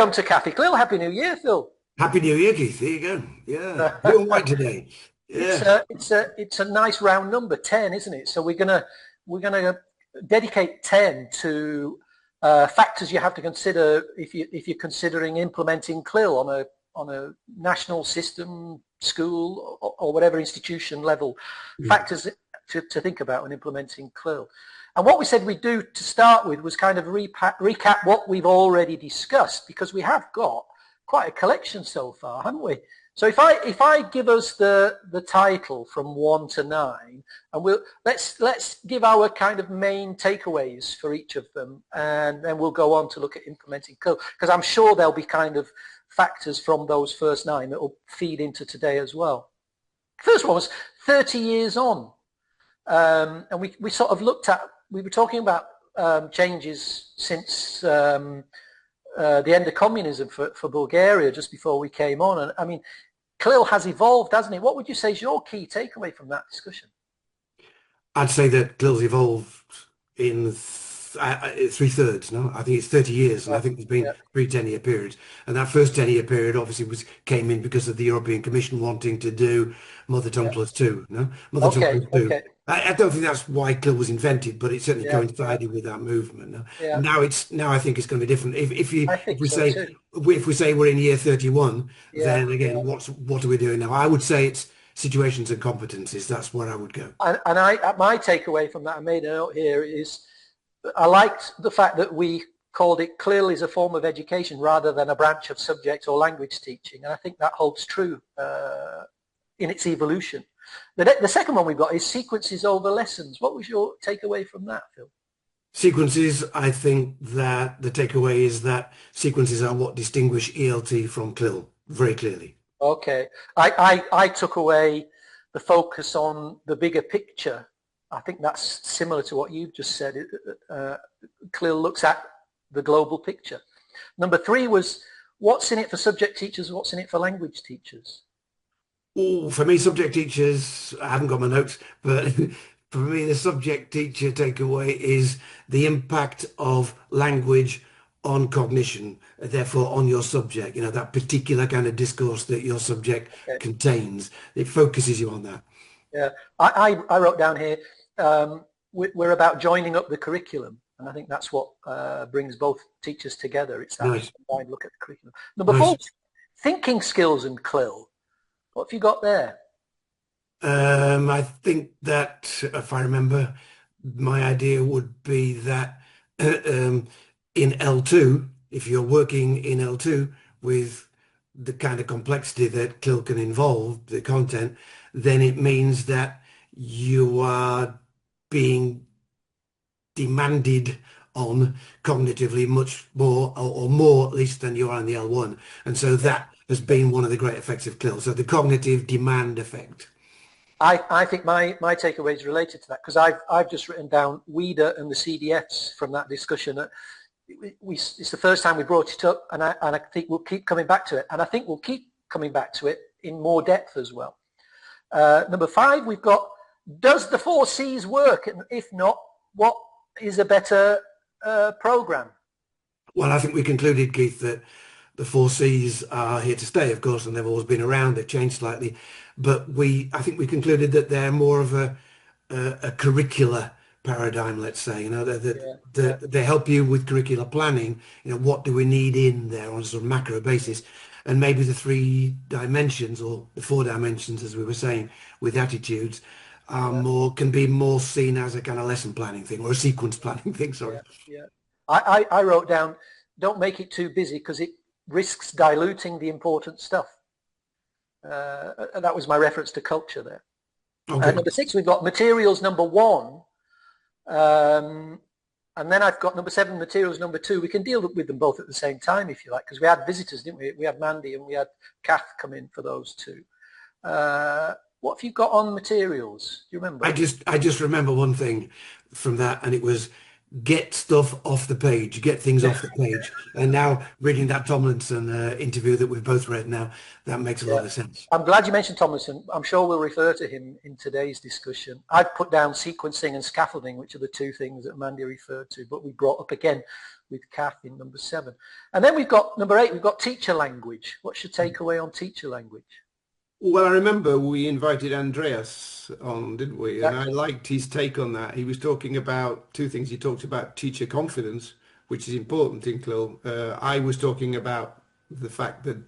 welcome to CLIL. Happy New Year, Phil. Happy New Year, Keith. There you go. Yeah, blue and white today. It's Yeah, a nice round number, 10, isn't it? So we're gonna dedicate 10 to factors you have to consider if you're considering implementing CLIL on a national system, school, or whatever institution level. Factors to think about when implementing CLIL. And what we said we'd do to start with was kind of recap what we've already discussed, because we have got quite a collection so far, haven't we? So if I give us the title from 1 to 9, and let's give our kind of main takeaways for each of them, and then we'll go on to look at implementing CLIL, because I'm sure there'll be kind of factors from those first 9 that will feed into today as well. First one was 30 years on, and we sort of looked at, we were talking about changes since the end of communism for Bulgaria just before we came on. And I mean, CLIL has evolved, hasn't it? What would you say is your key takeaway from that discussion? I'd say that CLIL's evolved in 3/3. No, I think it's 30 years, and I Yeah, think there's been yeah. 3 10-year periods. And that first 10-year period obviously came in because of the European Commission wanting to do mother tongue Yeah. plus two. No, mother tongue Okay, plus two. okay. I don't think that's why CLIL was invented, but it certainly Yeah, yeah, coincided with that movement. No? yeah. And now I think it's going to be different. I If think we so say too. we're in year 31, Yeah, then again, yeah. what are we doing now? I would say it's situations and competencies. That's where I would go. And my takeaway from that, I made a note here, is I liked the fact that we called it clearly as a form of education rather than a branch of subject or language teaching. And I think that holds true in its evolution. The second one we've got is sequences over lessons. What was your takeaway from that, Phil? Sequences, I think that the takeaway is that sequences are what distinguish ELT from CLIL very clearly. Okay. I took away the focus on the bigger picture. I think that's similar to what you've just said. CLIL looks at the global picture. Number 3 was what's in it for subject teachers, what's in it for language teachers? Oh, for me, subject teachers, I haven't got my notes, but for me, the subject teacher takeaway is the impact of language on cognition, therefore on your subject, that particular kind of discourse that your subject Okay. contains. It focuses you on that. Yeah. I wrote down here, we're about joining up the curriculum. And I think that's what brings both teachers together. It's that Nice, combined look at the curriculum. Number 4, nice. thinking skills and CLIL. What have you got there? I think that if I remember, my idea would be that in L2, if you're working in L2 with the kind of complexity that CLIL can involve, the content, then it means that you are being demanded on cognitively much more, or more at least, than you are in the L1. And so Yeah. that has been one of the great effects of CLIL. So the cognitive demand effect. I think my takeaway is related to that, because I've just written down WIDA and the CDFs from that discussion. It's the first time we brought it up, and I think we'll keep coming back to it, and I think we'll keep coming back to it in more depth as well. Number 5, we've got, does the 4 C's work? And if not, what is a better program? Well, I think we concluded, Keith, that the 4 Cs are here to stay, of course, and they've always been around. They've changed slightly, but I think we concluded that they're more of a curricular paradigm, let's say. Yeah, yeah, They help you with curricular planning. What do we need in there on a sort of macro basis, and maybe the 3 dimensions, or the 4 dimensions, as we were saying, with attitudes, are yeah, can be more seen as a kind of lesson planning thing, or a sequence planning thing. Sorry. yeah, yeah. I wrote down, don't make it too busy because it risks diluting the important stuff. That was my reference to culture there. Okay. Number 6, we've got materials number 1. And then I've got number 7, materials number 2. We can deal with them both at the same time if you like, because we had visitors, didn't we? We had Mandy and we had Kath come in for those 2. What have you got on materials? Do you remember? I just remember one thing from that, and it was get stuff off the page, get things off the page. And now reading that Tomlinson interview that we've both read now, that makes a Yeah. lot of sense. I'm glad you mentioned Tomlinson. I'm sure we'll refer to him in today's discussion. I've put down sequencing and scaffolding, which are the two things that Mandy referred to, but we brought up again with Kath in number 7. And then we've got number 8, we've got teacher language. What's your takeaway on teacher language? Well, I remember we invited Andreas on, didn't we? And I Exactly. liked his take on that. He was talking about two things. He talked about teacher confidence, which is important in CLIL. I was talking about the fact that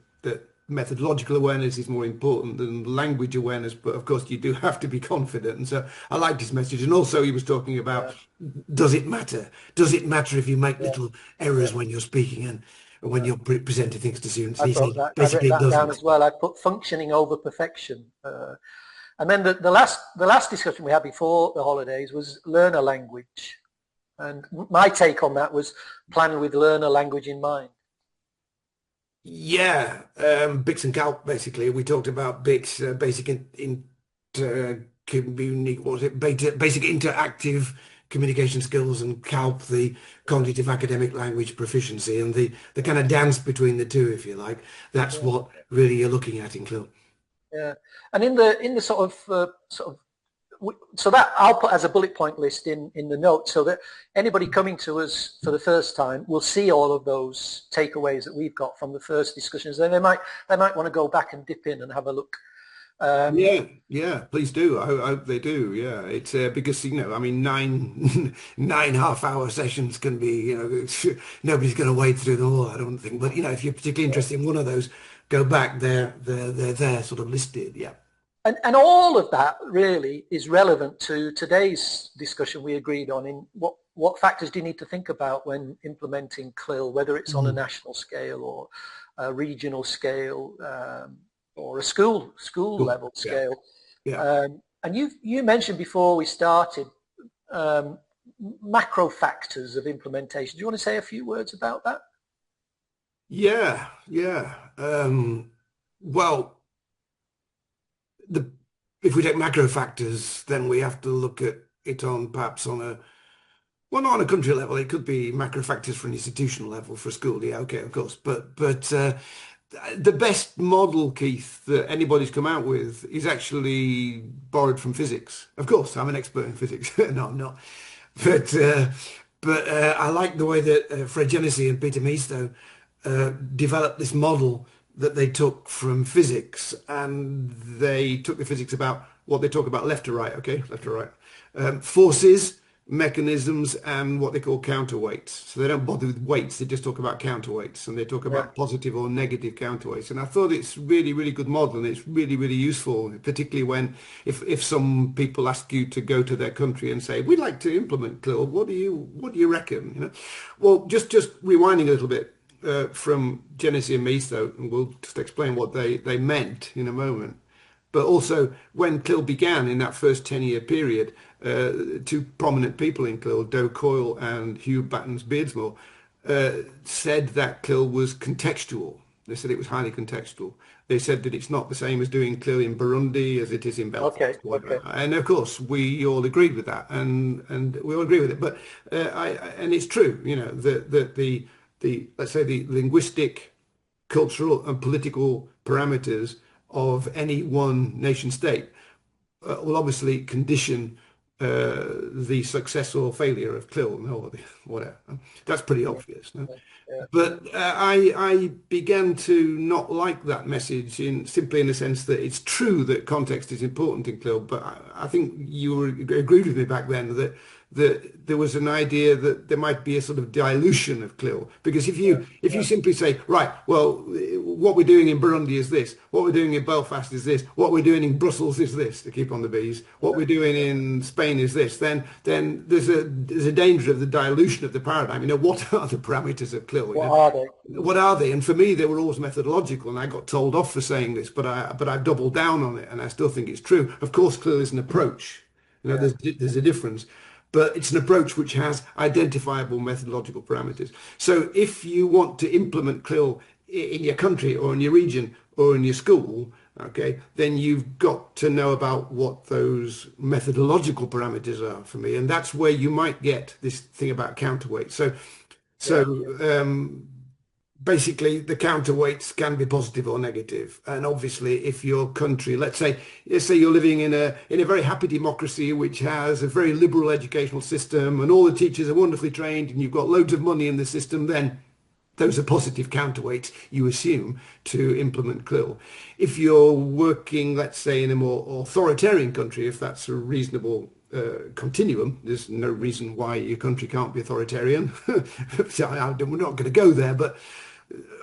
methodological awareness is more important than language awareness, but of course you do have to be confident. And so I liked his message. And also he was talking about, Yeah, does it matter? Does it matter if you make yeah, little yeah, errors when you're speaking and when yeah. you're presenting things to students? I And he thought said, that I've basically written it that down doesn't. as well. I put functioning over perfection. And then the last discussion we had before the holidays was learner language. And my take on that was planning with learner language in mind. Yeah, Bix and Calc basically. We talked about Bix, basic what was it? Basic interactive communication skills, and Calc, the Yeah, cognitive academic language proficiency, and the kind of dance between the two, if you like. That's yeah, what really you're looking at in CLIL. yeah. And in the sort of so that I'll put as a bullet point list in the notes so that anybody coming to us for the first time will see all of those takeaways that we've got from the first discussions. Then they might want to go back and dip in and have a look. Um, Yeah, yeah, please do. I hope they do. Yeah, it's because I mean, nine half-hour sessions can be, nobody's going to wade through them all, I don't think. But if you're particularly interested in one of those, go back there. They're there, sort of listed. Yeah. and all of that really is relevant to today's discussion we agreed on in what factors do you need to think about when implementing CLIL, whether it's on a Mhm. national scale or a regional scale, or a school Cool. level Yeah. scale. Yeah. And you mentioned before we started um, macro factors of implementation. Do you want to say a few words about that? Yeah. Yeah. Well, the if we take macro factors, then we have to look at it on perhaps on a well, not on a country level. It could be macro factors for an institutional level for a school. Yeah, okay, of course. But the best model, Keith, that anybody's come out with is actually borrowed from physics. Of course, I'm an expert in physics. No, I'm not. But uh, but I like the way that Fred Genesi and Peter Misto developed this model that they took from physics, and they took the physics about what they talk about left to right, okay, left to right, forces, mechanisms, and what they call counterweights. So they don't bother with weights, they just talk about counterweights, and they talk Yeah. about positive or negative counterweights. And I thought it's really, really good model, and it's really, really useful, particularly when if some people ask you to go to their country and say, we'd like to implement CLIL, what do you reckon? Well, just rewinding a little bit from Genesee and Miso, and we'll just explain what they meant in a moment. But also, when CLIL began in that first 10-year period, two prominent people in CLIL, Doe Coyle and Hugh Battens-Beardsmore, said that CLIL was contextual. They said it was highly contextual. They said that it's not the same as doing CLIL in Burundi as it is in Okay. Belfast, Okay. whatever. And of course, we all agreed with that, and we all agree with it. But and it's true, that the let's say the linguistic, cultural, and political parameters of any one nation state will obviously condition the success or failure of CLIL, or whatever. That's pretty Yeah. obvious. No? Yeah. But I began to not like that message simply in the sense that it's true that context is important in CLIL, but I think agreed with me back then that there was an idea that there might be a sort of dilution of CLIL, because if Yeah. you Yeah. simply say, right, well, what we're doing in Burundi is this, what we're doing in Belfast is this, what we're doing in Brussels is this, to keep on the bees, what we're doing in Spain is this, then there's a danger of the dilution of the paradigm. What are the parameters of CLIL? What are they? What are they? And for me, they were always methodological, and I got told off for saying this, but I've doubled down on it, and I still think it's true. Of course, CLIL is an approach. Yeah. There's a difference, but it's an approach which has identifiable methodological parameters. So if you want to implement CLIL in your country or in your region or in your school, okay, then you've got to know about what those methodological parameters are for me. And that's where you might get this thing about counterweight. So Yeah, basically the counterweights can be positive or negative. And obviously if your country, let's say you're living in a very happy democracy which has a very liberal educational system and all the teachers are wonderfully trained and you've got loads of money in the system, then those are positive counterweights, you assume, to implement CLIL. If you're working, let's say, in a more authoritarian country, if that's a reasonable continuum, there's no reason why your country can't be authoritarian. We're not going to go there, but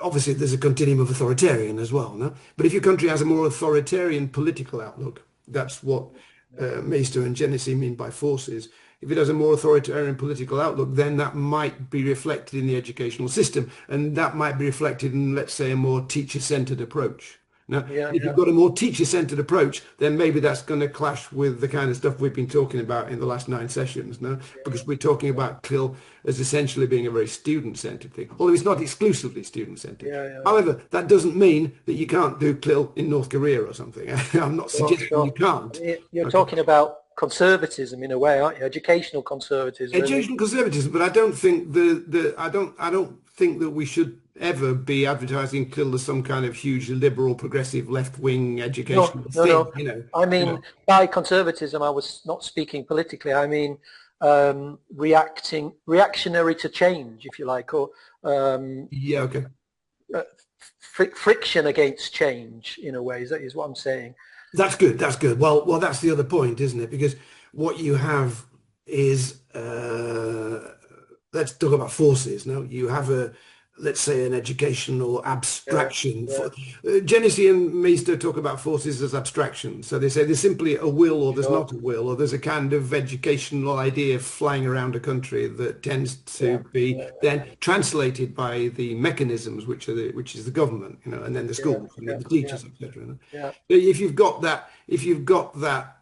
obviously there's a continuum of authoritarian as well. No? But if your country has a more authoritarian political outlook, that's what Meister and Genesee mean by forces. If it has a more authoritarian political outlook, then that might be reflected in the educational system, and that might be reflected in, let's say, a more teacher-centered approach. Now, yeah, if you've got a more teacher-centered approach, then maybe that's going to clash with the kind of stuff we've been talking about in the last 9 sessions, no? Because we're talking about CLIL as essentially being a very student-centered thing, although it's not exclusively student-centered. yeah. However, that doesn't mean that you can't do CLIL in North Korea or something. I'm not Sure, suggesting you sure. can't. I mean, you're Okay. talking about conservatism in a way, aren't you? Educational conservatism. Educational conservatism, but I don't think I don't think that we should ever be advertising CLIL as some kind of huge liberal, progressive, left-wing No, educational no, thing. no. I mean, by conservatism, I was not speaking politically. I mean, reactionary to change, if you like, or Yeah, okay. uh, friction against change in a way. That is what I'm saying. That's good. That's good. Well, that's the other point, isn't it? Because what you have is, let's talk about forces. Now, you have let's say, an educational Yeah, abstraction. yeah, Genesee and Meister talk about forces as abstractions. So they say there's simply a will or there's sure. not a will, or there's a kind of educational idea flying around a country that tends to Yeah, be yeah, then translated by the mechanisms, which is the government, and then the yeah, schools and yeah, then the yeah, teachers, etc. yeah, If you've got that,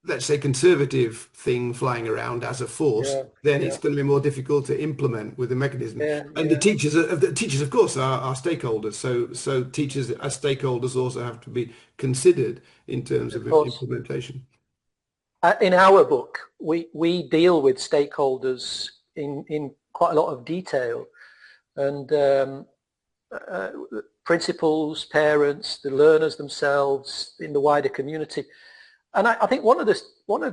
let's say, conservative thing flying around as a force, yeah, then yeah, it's going to be more difficult to implement with the mechanism. yeah, And yeah. the teachers, of course, are stakeholders. So teachers as stakeholders also have to be considered in terms Of of course. implementation. In our book, we deal with stakeholders in quite a lot of detail, and uh, principals, parents, the learners themselves, in the wider community. And I think one of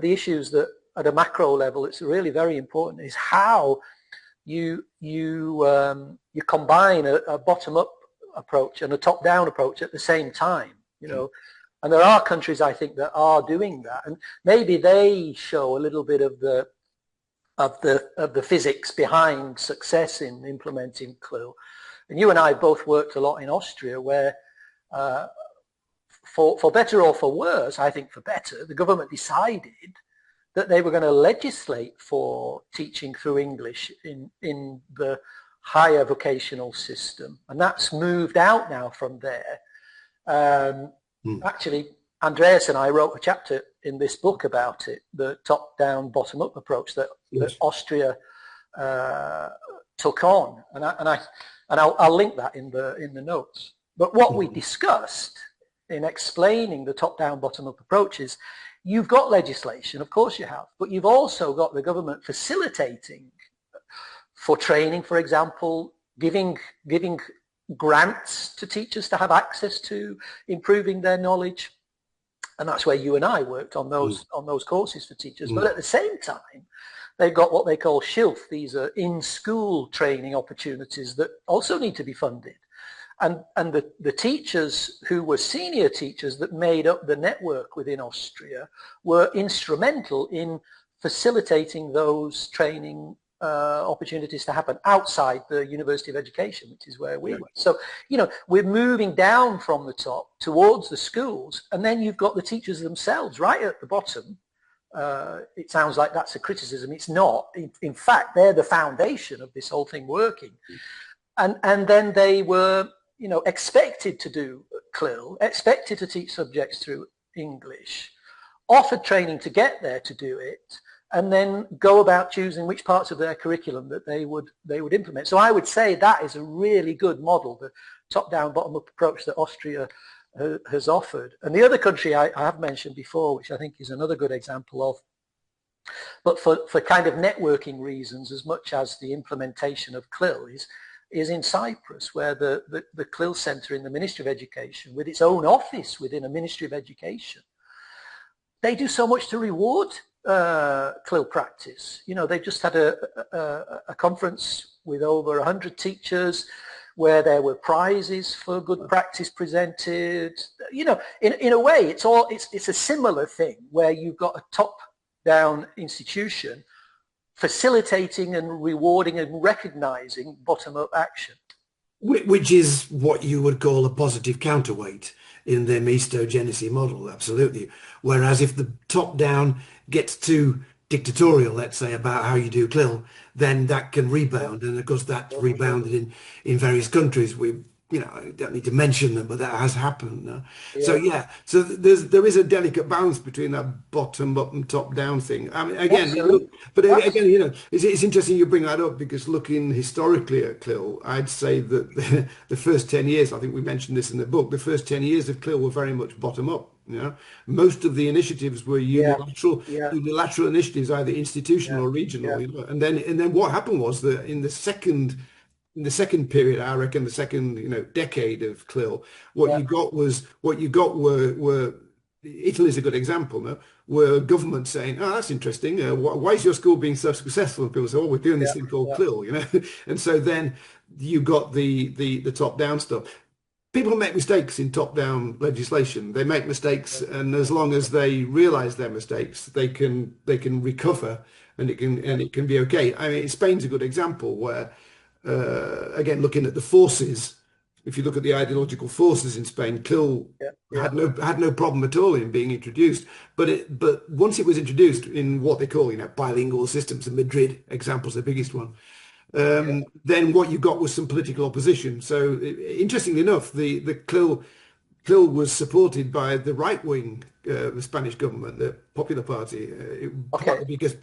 the issues that at a macro level it's really very important is how you combine a bottom-up approach and a top-down approach at the same time. And there are countries, I think, that are doing that, and maybe they show a little bit of the physics behind success in implementing CLIL. And you and I both worked a lot in Austria, where for better or for worse, I think for better, the government decided that they were going to legislate for teaching through English in the higher vocational system, and that's moved out now from there. Actually, Andreas and I wrote a chapter in this book about it, the top-down, bottom-up approach that Austria took on, and I'll link that in the notes. But what we discussed in explaining the top-down, bottom-up approach is you've got legislation, of course you have, but you've also got the government facilitating for training, for example, giving grants to teachers to have access to improving their knowledge. And that's where you and I worked on those courses for teachers. But at the same time, they've got what they call SHILF. These are in-school training opportunities that also need to be funded. And the teachers who were senior teachers that made up the network within Austria were instrumental in facilitating those training opportunities to happen outside the University of Education, which is where we were. So, we're moving down from the top towards the schools, and then you've got the teachers themselves right at the bottom. It sounds like that's a criticism. It's not. In fact, they're the foundation of this whole thing working. And then they were, expected to do CLIL, expected to teach subjects through English, offered training to get there to do it, and then go about choosing which parts of their curriculum that they would implement. So I would say that is a really good model, the top-down, bottom-up approach that Austria has offered. And the other country I have mentioned before, which I think is another good example of, but for kind of networking reasons as much as the implementation of CLIL, is in Cyprus, where the CLIL Centre in the Ministry of Education, with its own office within a Ministry of Education, they do so much to reward CLIL practice. You know, they've just had a conference with over 100 teachers where there were prizes for good practice presented. You know, in a way, it's a similar thing where you've got a top-down institution facilitating and rewarding and recognizing bottom-up action. Which is what you would call a positive counterweight in the Misto-Genesee model, absolutely. Whereas if the top-down gets too dictatorial, let's say, about how you do CLIL, then that can rebound. And of course, that's rebounded in various countries. I don't need to mention them, but that has happened. So there is a delicate balance between that bottom up and top down thing. I mean, again, it's interesting you bring that up, because looking historically at CLIL, I'd say that the first 10 years, I think we mentioned this in the book, the first 10 years of CLIL were very much bottom up. You know, most of the initiatives were unilateral initiatives, either institutional or regional. You know? And then what happened was that in the second period, I reckon the second decade of CLIL, what you got were Italy's a good example. No? Were governments saying, "Oh, that's interesting. Why is your school being so successful?" And people say, "Oh, we're doing this thing called CLIL," you know. And so then you got the top down stuff. People make mistakes in top-down legislation. They make mistakes, and as long as they realize their mistakes, they can recover, and it can be okay. I mean, Spain's a good example where, again, looking at the forces, if you look at the ideological forces in Spain, CLIL had no problem at all in being introduced. But once it was introduced in what they call bilingual systems, the Madrid example's the biggest one. Then what you got was some political opposition. So interestingly enough, the CLIL was supported by the right-wing Spanish government, the Popular Party, partly because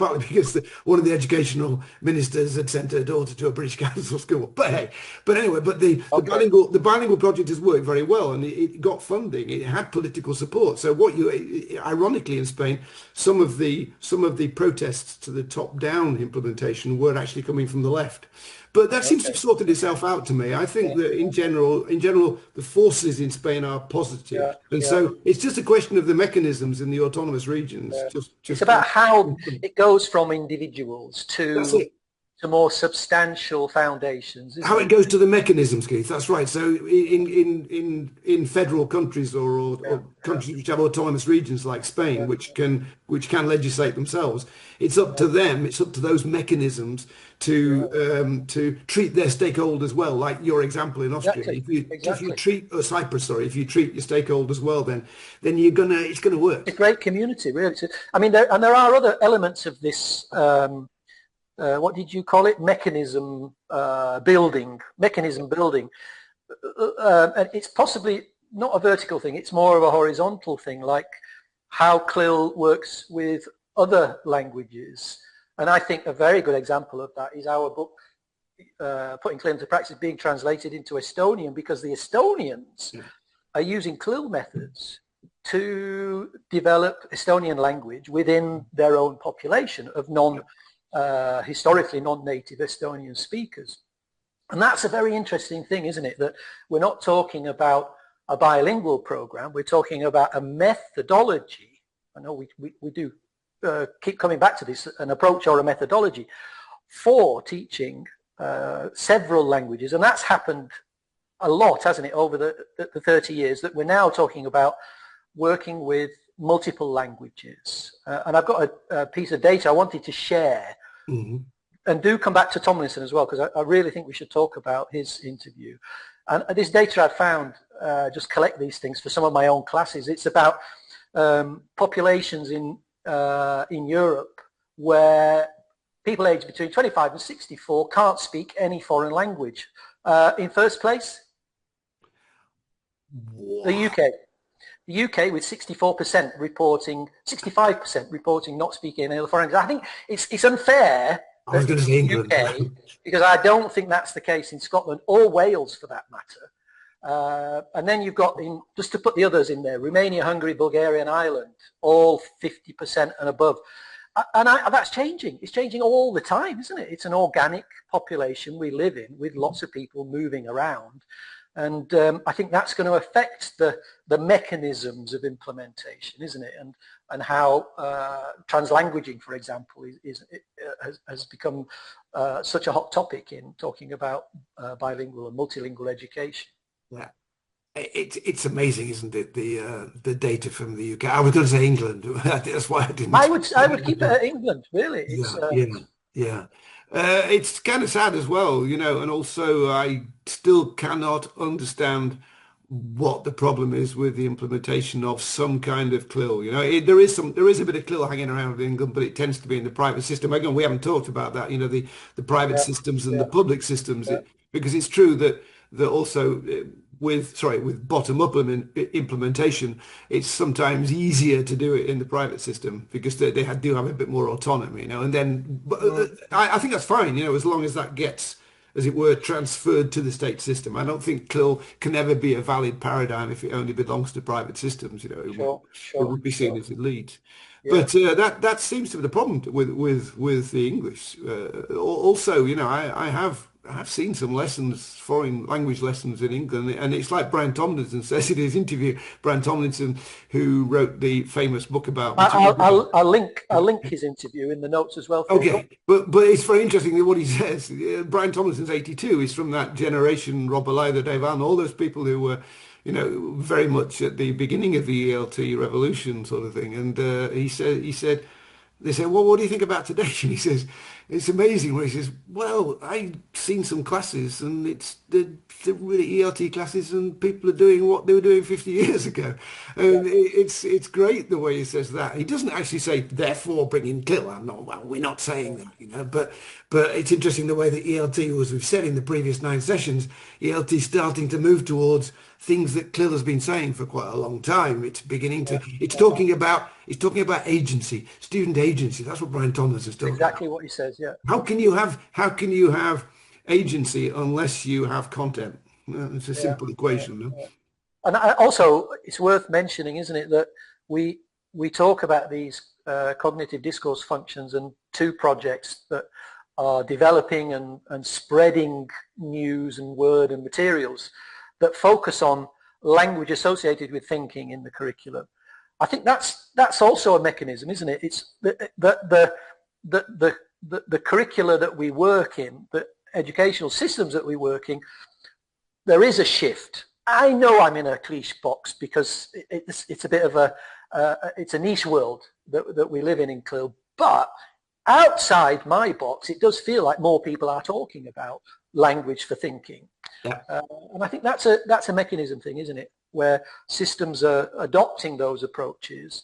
one of the educational ministers had sent her daughter to a British council school. But anyway, the bilingual project has worked very well, and it got funding. It had political support. So ironically, in Spain, some of the protests to the top-down implementation were actually coming from the left. But that seems to have sorted itself out to me. I think that in general, the forces in Spain are positive. So it's just a question of the mechanisms in the autonomous regions. It's about how it goes from individuals to more substantial foundations. How it goes to the mechanisms, Keith. That's right. So in federal countries or countries which have autonomous regions like Spain, which can legislate themselves, it's up to them. It's up to those mechanisms to treat their stakeholders well, like your example in Austria. If you treat Cyprus, if you treat your stakeholders well, then it's gonna work. It's a great community, really. I mean, there are other elements of this. What did you call it? Mechanism building. And it's possibly not a vertical thing. It's more of a horizontal thing, like how CLIL works with other languages. And I think a very good example of that is our book, Putting CLIL into Practice, being translated into Estonian, because the Estonians are using CLIL methods to develop Estonian language within their own population of historically non-native Estonian speakers. And that's a very interesting thing, isn't it? That we're not talking about a bilingual program, we're talking about a methodology. I know we do keep coming back to this, an approach or a methodology for teaching several languages. And that's happened a lot, hasn't it, over the 30 years, that we're now talking about working with multiple languages. And I've got a piece of data I wanted to share. And do come back to Tomlinson as well, because I really think we should talk about his interview. And this data I found, just collect these things for some of my own classes. It's about populations in Europe where people aged between 25 and 64 can't speak any foreign language. In first place, the UK. The UK with 65% reporting not speaking any other foreign language. I think it's unfair. I was going to say England. UK, because I don't think that's the case in Scotland or Wales, for that matter. And then you've got, just to put the others in there, Romania, Hungary, Bulgaria and Ireland, all 50% and above. And that's changing. It's changing all the time, isn't it? It's an organic population we live in with lots of people moving around. And I think that's going to affect the mechanisms of implementation, isn't it? And how translanguaging, for example, has become such a hot topic in talking about bilingual and multilingual education. Yeah. It's amazing, isn't it? The data from the UK. I was going to say England. That's why I didn't. I would keep it at England. Really, it's, yeah. It's kind of sad as well, you know. And also, I still cannot understand what the problem is with the implementation of some kind of CLIL. You know, there is a bit of CLIL hanging around in England, but it tends to be in the private system. Again, we haven't talked about that. You know, the private systems and the public systems, because it's true that also with bottom-up implementation, it's sometimes easier to do it in the private system because they do have a bit more autonomy, you know. And then I think that's fine, you know, as long as that gets, as it were, transferred to the state system. I don't think CLIL can ever be a valid paradigm if it only belongs to private systems, you know. It would be seen as elite. But that seems to be the problem with the English. Also, you know, I have seen some lessons, foreign language lessons in England, and it's like Brian Tomlinson says in his interview. Brian Tomlinson, who wrote the famous book about. I'll link his interview in the notes as well. Okay, but it's very interesting what he says. Brian Tomlinson's 82. He's from that generation, Rob Alida, Dave Allen, all those people who were, you know, very much at the beginning of the ELT revolution sort of thing. And he said. They say, well, what do you think about today? And he says, it's amazing. Where he says, well, I've seen some classes and it's the really ELT classes and people are doing what they were doing 50 years ago. And it's great the way he says that. He doesn't actually say, therefore, bring in CLIL. Well, we're not saying that, you know, but it's interesting the way that ELT, as we've said in the previous 9 sessions, ELT is starting to move towards things that CLIL has been saying for quite a long time. It's beginning to, it's talking about agency, student agency. That's what Brian Tomlinson's talking about. Exactly what he says, yeah. How can you have agency unless you have content? It's a simple equation. No? And also, it's worth mentioning, isn't it, that we talk about these cognitive discourse functions and 2 projects that are developing and spreading news and word and materials that focus on language associated with thinking in the curriculum. I think that's also a mechanism, isn't it? It's the curricula that we work in, the educational systems that we work in. There is a shift. I know I'm in a cliche box because it's a bit of it's a niche world that we live in CLIL, but outside my box, it does feel like more people are talking about language for thinking. Yeah. And I think that's a mechanism thing, isn't it? Where systems are adopting those approaches,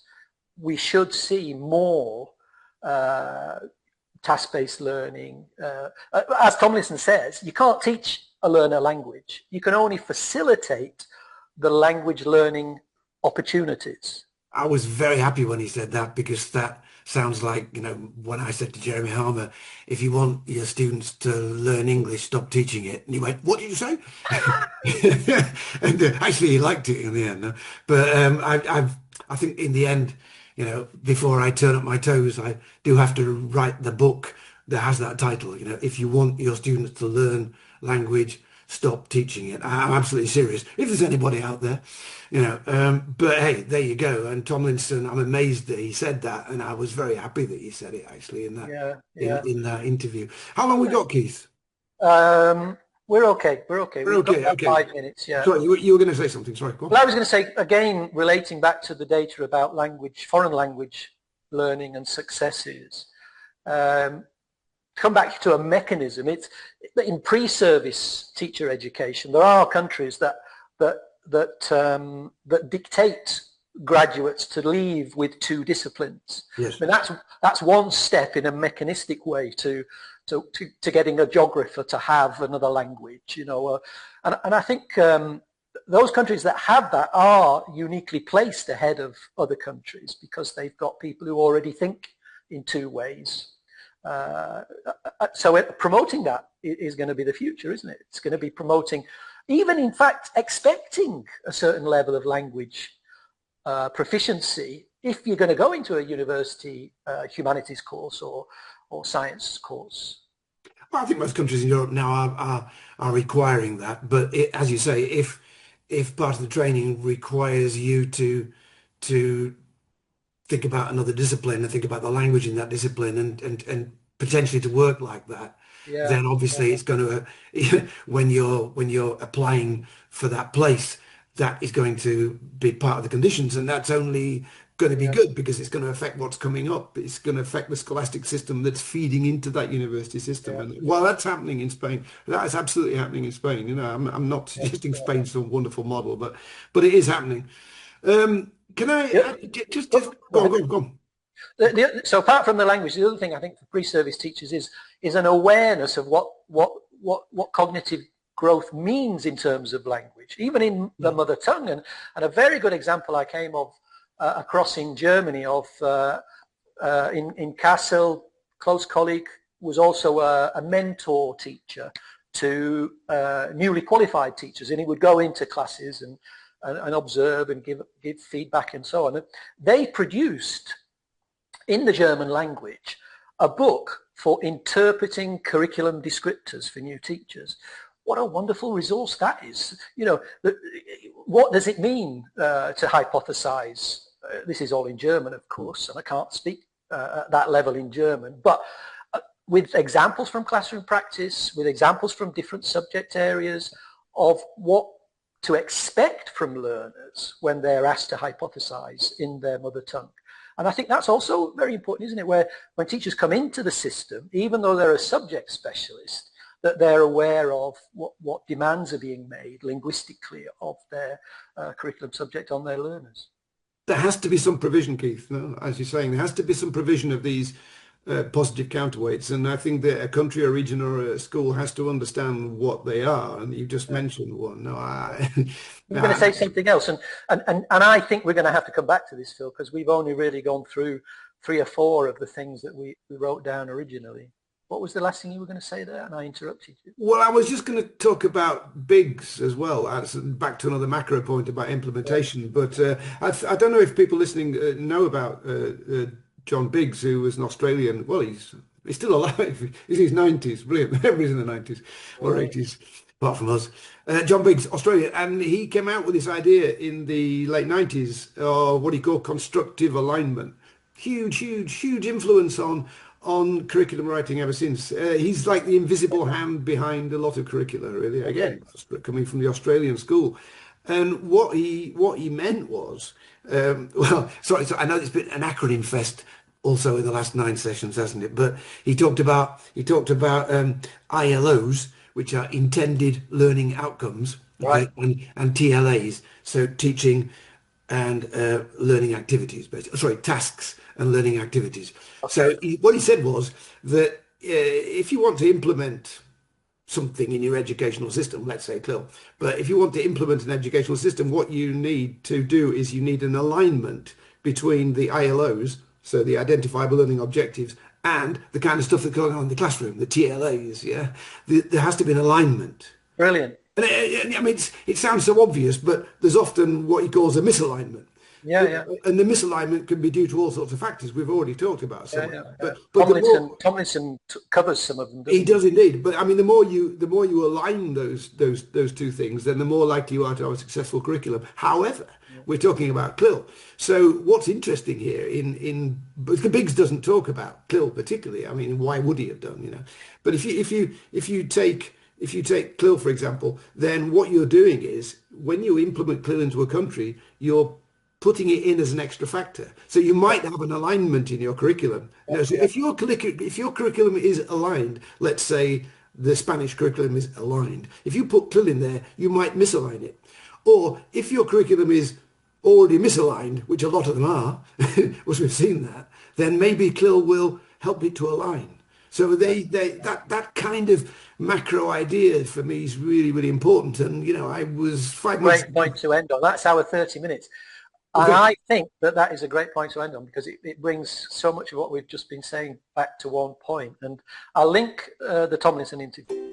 we should see more task-based learning. As Tomlinson says, you can't teach a learner language. You can only facilitate the language learning opportunities. I was very happy when he said that because that sounds like, you know, when I said to Jeremy Harmer, if you want your students to learn English, stop teaching it. And he went, what did you say? And actually he liked it in the end. No? But I think in the end, you know, before I turn up my toes, I do have to write the book that has that title. You know, if you want your students to learn language, stop teaching it. I'm absolutely serious. If there's anybody out there, you know, but hey, there you go. And Tomlinson, I'm amazed that he said that, and I was very happy that he said it actually in that in that interview. How long we got, Keith? We're okay. We've got about 5 minutes. Yeah. Sorry, you were going to say something. Sorry. Go on. Well, I was going to say again, relating back to the data about language, foreign language learning and successes. Come back to a mechanism. It's in pre-service teacher education. There are countries that dictate graduates to leave with 2 disciplines. Yes. I mean, that's one step in a mechanistic way to getting a geographer to have another language. You know, and I think those countries that have that are uniquely placed ahead of other countries because they've got people who already think in 2 ways. So promoting that is going to be the future, isn't it? It's going to be promoting even in fact expecting a certain level of language proficiency if you're going to go into a university humanities course or science course. Well, I think most countries in Europe now are requiring that, but as you say, if part of the training requires you to think about another discipline and think about the language in that discipline and potentially to work like that, Yeah, then obviously it's going to when you're applying for that place, that is going to be part of the conditions, and that's only going to be yeah, good because it's going to affect what's coming up. It's going to affect the scholastic system that's feeding into that university system. yeah, And while that's happening in Spain, that is absolutely happening in Spain. You know, I'm not yeah, suggesting yeah. Spain's some wonderful model, but it is happening. Can I Yeah. just Go go on, ahead. go on, go on. So apart from the language, the other thing I think for pre-service teachers is an awareness of what cognitive growth means in terms of language, even in the mother tongue. And a very good example I came of across in Germany of in Kassel, close colleague, was also a mentor teacher to newly qualified teachers, and he would go into classes and observe and give feedback and so on. And they produced in the German language a book for interpreting curriculum descriptors for new teachers. What a wonderful resource that is. You know, what does it mean to hypothesize? This is all in German, of course, and I can't speak at that level in German, but with examples from classroom practice, with examples from different subject areas of what to expect from learners when they're asked to hypothesize in their mother tongue. And I think that's also very important, isn't it, where when teachers come into the system, even though they're a subject specialist, that they're aware of what demands are being made linguistically of their curriculum subject on their learners. There has to be some provision, Keith, no? As you're saying, there has to be some provision of these positive counterweights. And I think that a country, a region, or a school has to understand what they are. And you just Yeah. mentioned one. No, You're going to say something else, and I think we're going to have to come back to this, Phil, because we've only really gone through 3 or 4 of the things that we wrote down originally. What was the last thing you were going to say there? And I interrupted you. Well, I was just going to talk about Biggs as well, back to another macro point about Yeah. implementation. But I don't know if people listening know about John Biggs, who was an Australian. Well, he's still alive. He's in his 90s. Brilliant. Everybody's in the 90s or 80s, apart from us. John Biggs, Australia. And he came out with this idea in the late 90s of what he called constructive alignment. Huge, huge, huge influence on curriculum writing ever since. He's like the invisible hand behind a lot of curricula, really. Okay. Again, coming from the Australian school. And what he meant was, well, sorry, so I know it's been an acronym fest also in the last 9 sessions, hasn't it? But he talked about ILOs, which are intended learning outcomes, Right. okay, and TLAs, so teaching and learning activities, basically. Sorry, tasks and learning activities. Okay. So what he said was that if you want to implement something in your educational system, let's say CLIL, but if you want to implement an educational system, what you need to do is you need an alignment between the ILOs, so the identifiable learning objectives, and the kind of stuff that's going on in the classroom, the TLAs, yeah? There has to be an alignment. Brilliant. And I mean, it sounds so obvious, but there's often what he calls a misalignment. Yeah, But, yeah. and the misalignment can be due to all sorts of factors. We've already talked about some Yeah, of yeah, them. yeah. But the more Tomlinson covers some of them, he doesn't he? does indeed. But I mean, the more you align those two things, then the more likely you are to have a successful curriculum. However, Yeah. we're talking about CLIL. So what's interesting here because Biggs doesn't talk about CLIL particularly. I mean, why would he have done? You know, but if you take CLIL, for example, then what you're doing is when you implement CLIL into a country, you're putting it in as an extra factor. So you might have an alignment in your curriculum. Yeah, You know, so yeah. if your curriculum is aligned, let's say the Spanish curriculum is aligned, if you put CLIL in there, you might misalign it. Or if your curriculum is already misaligned, which a lot of them are, as we've seen that, then maybe CLIL will help it to align. So that kind of macro idea for me is really, really important. And, you know, I was 5 months Great point to end on. That's our 30 minutes. And ago. I think that is a great point to end on because it brings so much of what we've just been saying back to one point. And I'll link the Tomlinson interview.